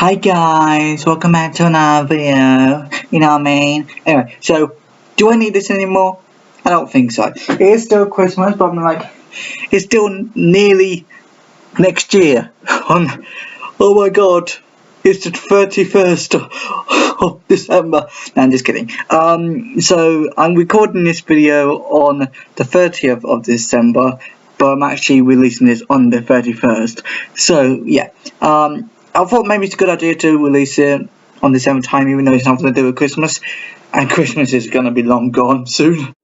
Hi guys, welcome back to another video. You know what I mean? Anyway, so do I need this anymore? I don't think so. It is still Christmas, but I'm like, it's still nearly next year. Oh my god, it's the 31st of December. No, I'm just kidding. So I'm recording this video on the 30th of December, but I'm actually releasing this on the 31st. So yeah, I thought maybe it's a good idea to release it on the same time, even though it's nothing to do with Christmas, and Christmas is gonna be long gone soon.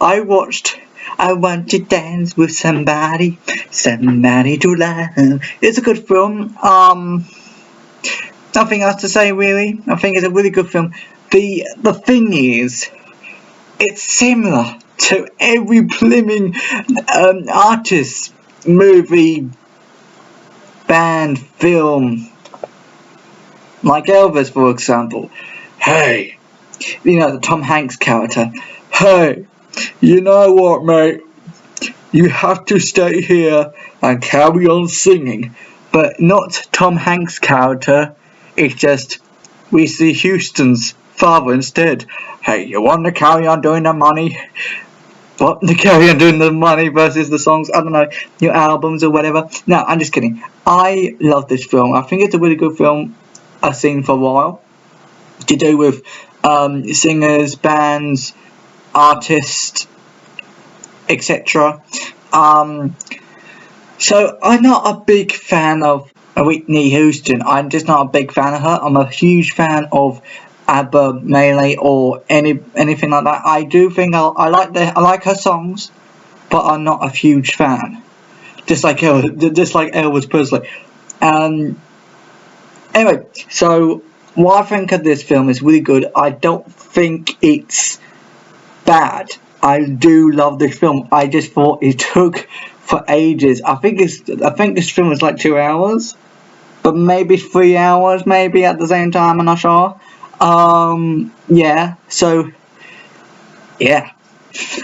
I want to dance with somebody to love. It's a good film. Nothing else to say really. I think it's a really good film. The thing is, it's similar to every blimmin' artist, movie, band, film. Like Elvis, for example. Hey, the Tom Hanks character. Hey, you know what, mate? You have to stay here and carry on singing. But not Tom Hanks' character. It's just Whitney Houston's father instead. Hey, you want to carry on doing the money? What? To carry on doing the money versus the songs? I don't know, your albums or whatever. No, I'm just kidding. I love this film. I think it's a really good film I've seen for a while. To do with singers, bands, artists, etc. So I'm not a big fan of Whitney Houston. I'm just not a big fan of her. I'm a huge fan of ABBA, Melee, or anything like that. I do think I like her songs, but I'm not a huge fan. Just like Elvis Presley. Anyway, so what I think of this film is really good. I don't think it's bad. I do love this film. I just thought it took for ages. I think this film is like 2 hours, but maybe 3 hours, maybe at the same time. I'm not sure. Yeah. So, yeah.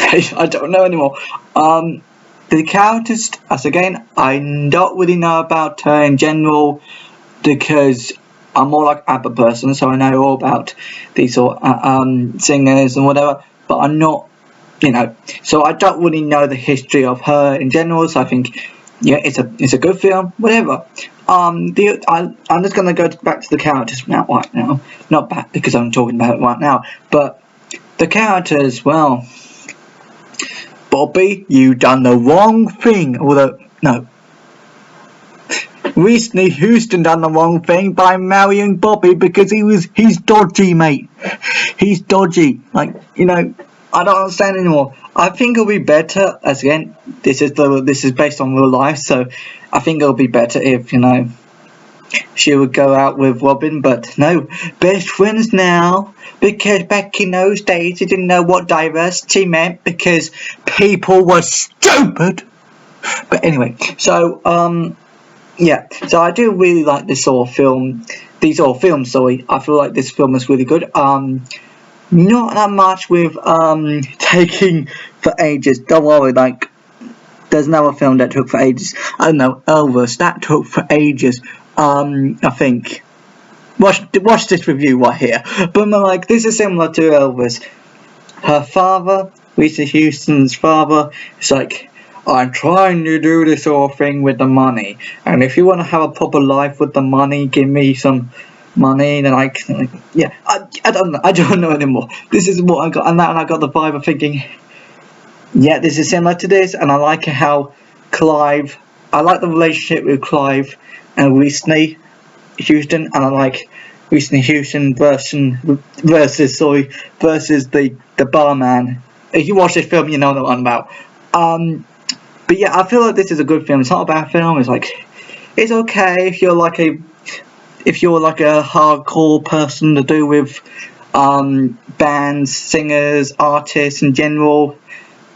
I don't know anymore. The characters, as again, I don't really know about her in general because I'm more like ABBA person, so I know all about these sort of singers and whatever. But I'm not. So I don't really know the history of her in general, so I think, yeah, it's a good film, whatever. I'm just gonna go back to the characters right now, not back because I'm talking about it right now, but the characters, well, Bobby, you done the wrong thing, although, no, Whitney Houston done the wrong thing by marrying Bobby because he's dodgy, mate. He's dodgy, I don't understand anymore. I think it'll be better, as again, this is based on real life, so I think it'll be better if, she would go out with Robin, but no, best friends now, because back in those days, you didn't know what diversity meant, because people were stupid. But anyway, so, yeah, so I do really like these sort of films, I feel like this film is really good. Not that much with taking for ages. Don't worry, there's another film that took for ages. I don't know, Elvis, that took for ages. I think. Watch this review right here. But this is similar to Elvis. Her father, Whitney Houston's father, is like, I'm trying to do this sort of thing with the money, and if you want to have a proper life with the money, give me some money, then I don't know anymore. This is what I got, and I got the vibe of thinking, yeah, this is similar to this, and I like how I like the relationship with Clive and Whitney Houston, and I like Whitney Houston versus the barman. If you watch this film, you know what I'm about. But yeah, I feel like this is a good film. It's not a bad film. It's okay if you're like a hardcore person to do with bands, singers, artists in general.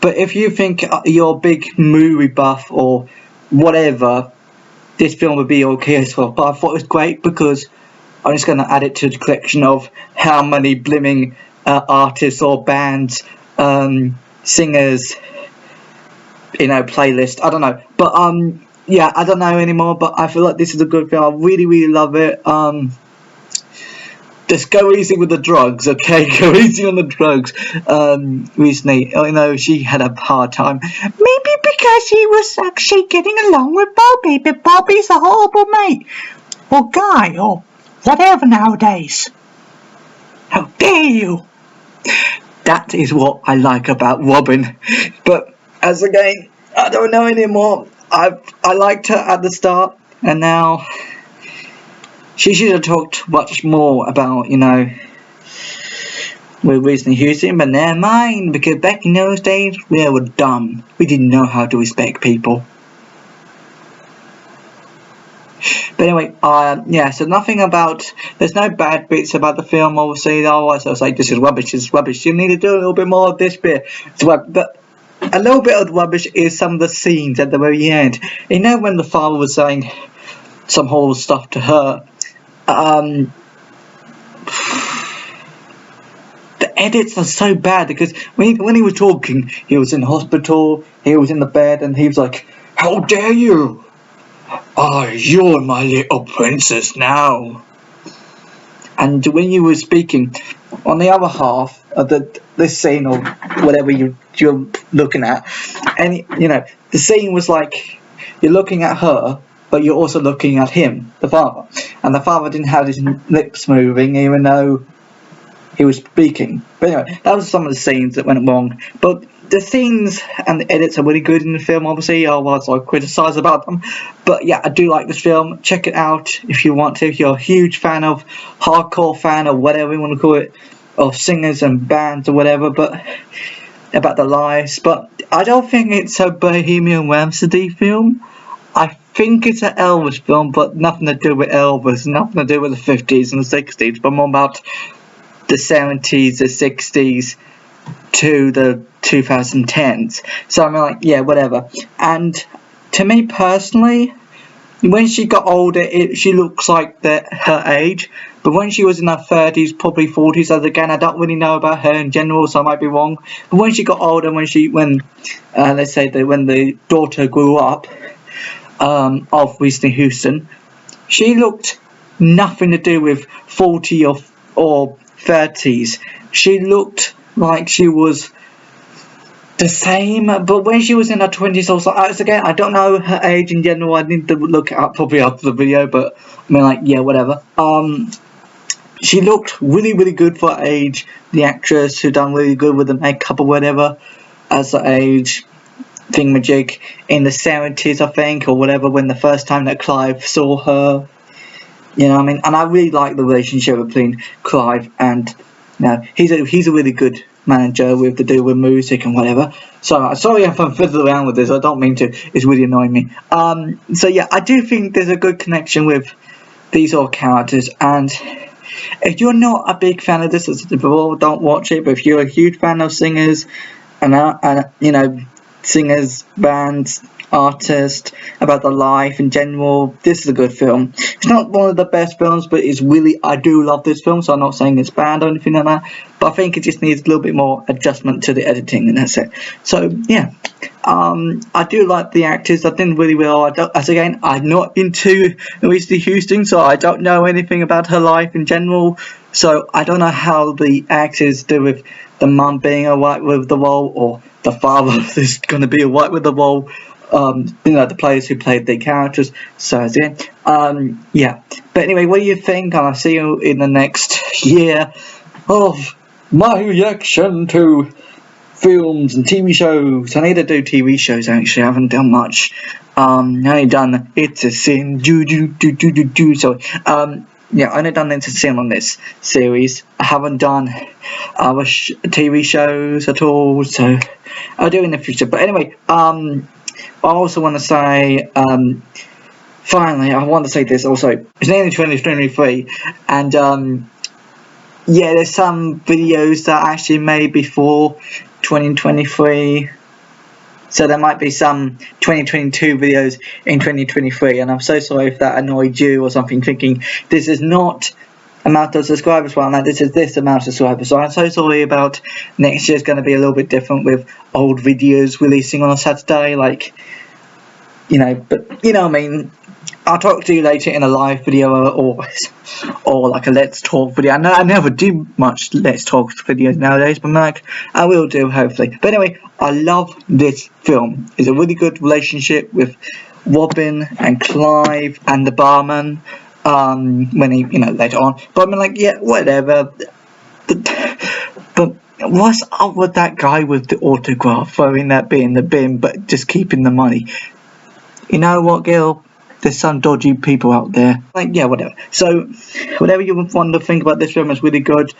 But if you think you're a big movie buff or whatever, this film would be okay as well. But I thought it was great because I'm just going to add it to the collection of how many blimming artists or bands, singers, playlist. I don't know, but yeah, I don't know anymore. But I feel like this is a good film. I really love it. Just go easy with the drugs, okay? Go easy on the drugs. Recently, she had a hard time. Maybe because he was actually getting along with Bobby, but Bobby's a horrible mate. Or guy, or whatever nowadays. How dare you! That is what I like about Robin. But, as again, I don't know anymore. I liked her at the start, and now she should have talked much more about, with Whitney Houston, but never mind, because back in those days, we were dumb. We didn't know how to respect people. But anyway, yeah, so there's no bad bits about the film, obviously, otherwise I was like, this is rubbish, you need to do a little bit more of this bit. But a little bit of rubbish is some of the scenes at the very end. When the father was saying some horrible stuff to her, the edits are so bad, because when he was talking, he was in hospital, he was in the bed, and he was like, how dare you! You're my little princess now. And when you were speaking, on the other half of this scene, or whatever you're looking at, and the scene was like, you're looking at her, but you're also looking at him, the father. And the father didn't have his lips moving, even though he was speaking. But anyway, that was some of the scenes that went wrong. But the scenes and the edits are really good in the film, obviously, otherwise I'll criticise about them. But yeah, I do like this film. Check it out if you want to. If you're a huge fan of, hardcore fan, or whatever you want to call it, of singers and bands or whatever, but about their lives. But I don't think it's a Bohemian Rhapsody film. I think it's an Elvis film, but nothing to do with Elvis, nothing to do with the 50s and the 60s, but more about the 70s, the 60s to the 2010s. So I'm like, yeah, whatever. And to me personally, when she got older, she looks like her age, but when she was in her 30s, probably 40s, as again, I don't really know about her in general, so I might be wrong. But when she got older, when let's say that when the daughter grew up, of Whitney Houston, she looked nothing to do with 40 or 30s. She looked like she was the same, but when she was in her 20s, I was like, again, I don't know her age in general. I need to look it up probably after the video, but I mean, like, yeah, whatever. She looked really good for her age. The actress who done really good with the makeup or whatever as her age thingamajig in the 70s, I think, or whatever, when the first time that Clive saw her. You know what I mean? And I really like the relationship between Clive and, he's a really good manager with to do with music and whatever. So sorry if I'm fiddling around with this, I don't mean to, it's really annoying me. So yeah, I do think there's a good connection with these all characters, and if you're not a big fan of this, don't watch it, but if you're a huge fan of singers and singers, bands, artists, about their life in general, this is a good film. It's not one of the best films, but I do love this film, so I'm not saying it's bad or anything like that, but I think it just needs a little bit more adjustment to the editing, and that's it. So yeah, I do like the actors. I did really well. I'm not into Whitney Houston, so I don't know anything about her life in general, so I don't know how the actors do with the mum being alright with the role, or the father is going to be alright with the role, the players who played the characters. So yeah, but anyway, what do you think? And I'll see you in the next year of my reaction to films and TV shows. I need to do TV shows, actually. I haven't done much. I only done It's a Sin, so yeah, I only done It's a Sin on this series. I haven't done other TV shows at all, so I'll do in the future. But anyway, I also want to say, finally, I want to say this also. It's nearly 2023, and yeah, there's some videos that I actually made before 2023. So there might be some 2022 videos in 2023, and I'm so sorry if that annoyed you or something, thinking this is not amount of subscribers. Well, now this is this amount of subscribers. So I'm so sorry about next year's going to be a little bit different with old videos releasing on a Saturday, like, you know, but you know what I mean. I'll talk to you later in a live video or like a let's talk video. I never do much let's talk videos nowadays, but like I will do hopefully. But anyway, I love this film. It's a really good relationship with Robin and Clive and the barman. When he, you know, later on. But I mean, like, yeah, whatever. But what's up with that guy with the autograph, throwing that bit in the bin, but just keeping the money? You know what, Gil? There's some dodgy people out there. Like, yeah, whatever. So, whatever you want to think about this film is really good.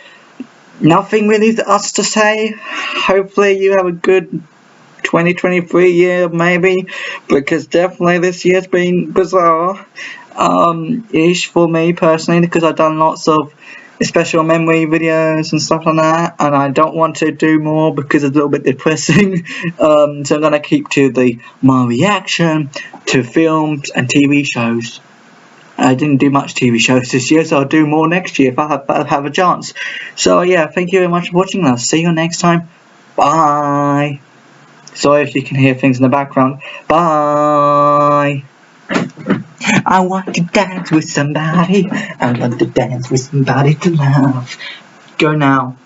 Nothing really for us to say. Hopefully you have a good 2023 year, maybe. Because definitely this year's been bizarre. Ish for me personally, because I've done lots of special memory videos and stuff like that, and I don't want to do more because it's a little bit depressing. So I'm gonna keep to my reaction to films and TV shows. I didn't do much TV shows this year, so I'll do more next year if I have a chance. So yeah, thank you very much for watching. I'll see you next time. Bye. Sorry if you can hear things in the background. Bye. I want to dance with somebody. I want to dance with somebody to love. Go now.